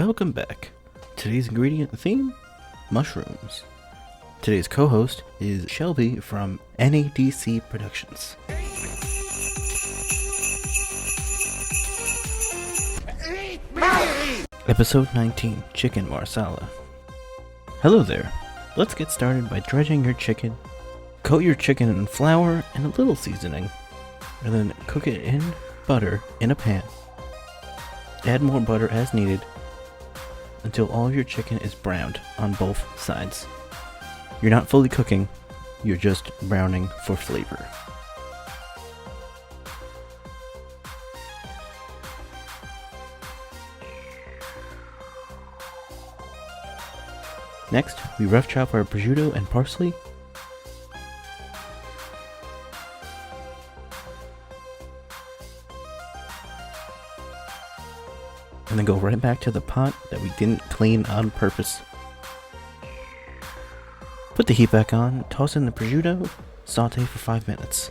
Welcome back. Today's ingredient theme, mushrooms. Today's co-host is Shelby from NADC Productions. Episode 19, Chicken Marsala. Hello there. Let's get started by dredging your chicken. Coat your chicken in flour and a little seasoning, and then cook it in butter in a pan. Add more butter as needed until all of your chicken is browned on both sides. You're not fully cooking, you're just browning for flavor. Next, we rough chop our prosciutto and parsley. And then go right back to the pot that we didn't clean on purpose. Put the heat back on, toss in the prosciutto, saute for 5 minutes.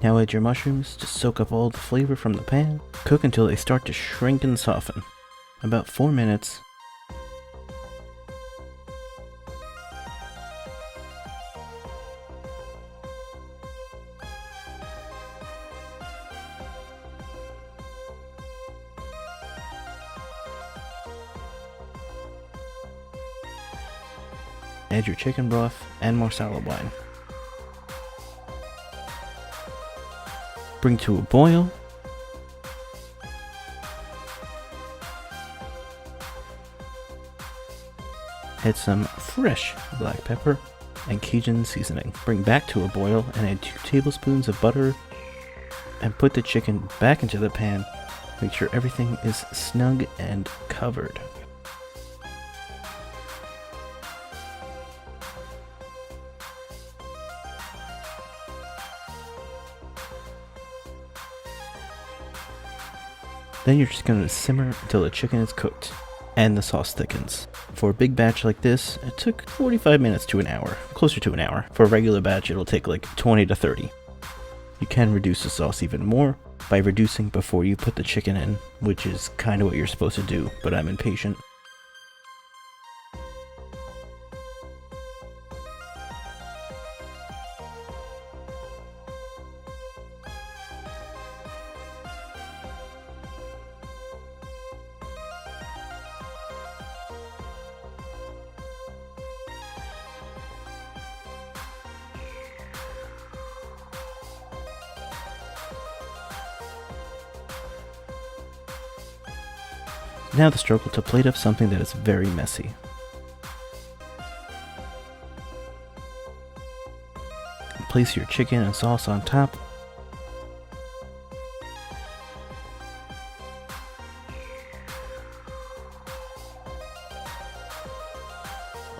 Now add your mushrooms to soak up all the flavor from the pan. Cook until they start to shrink and soften. About 4 minutes. Add your chicken broth and Marsala wine. Bring to a boil. Add some fresh black pepper and Cajun seasoning. Bring back to a boil and add 2 tablespoons of butter and put the chicken back into the pan. Make sure everything is snug and covered. Then you're just going to simmer until the chicken is cooked and the sauce thickens. For a big batch like this, it took 45 minutes to an hour, closer to an hour. For a regular batch, it'll take like 20 to 30. You can reduce the sauce even more by reducing before you put the chicken in, which is kind of what you're supposed to do, but I'm impatient. Now the struggle to plate up something that is very messy. Place your chicken and sauce on top.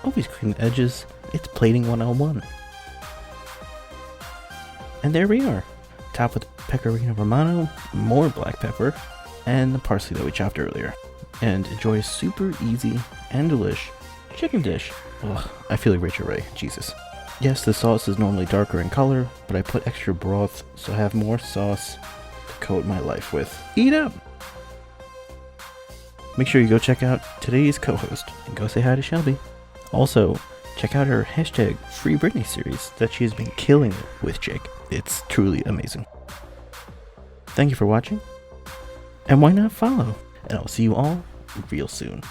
Always clean the edges. It's plating 101. And there we are. Top with pecorino romano, more black pepper, and the parsley that we chopped earlier. And enjoy a super easy and delish chicken dish. Ugh, I feel like Rachel Ray, Jesus. Yes, the sauce is normally darker in color, but I put extra broth so I have more sauce to coat my life with. Eat up! Make sure you go check out today's co-host and go say hi to Shelby. Also, check out her hashtag Free Britney series that she has been killing it with Jake. It's truly amazing. Thank you for watching, and why not follow? And I'll see you all real soon.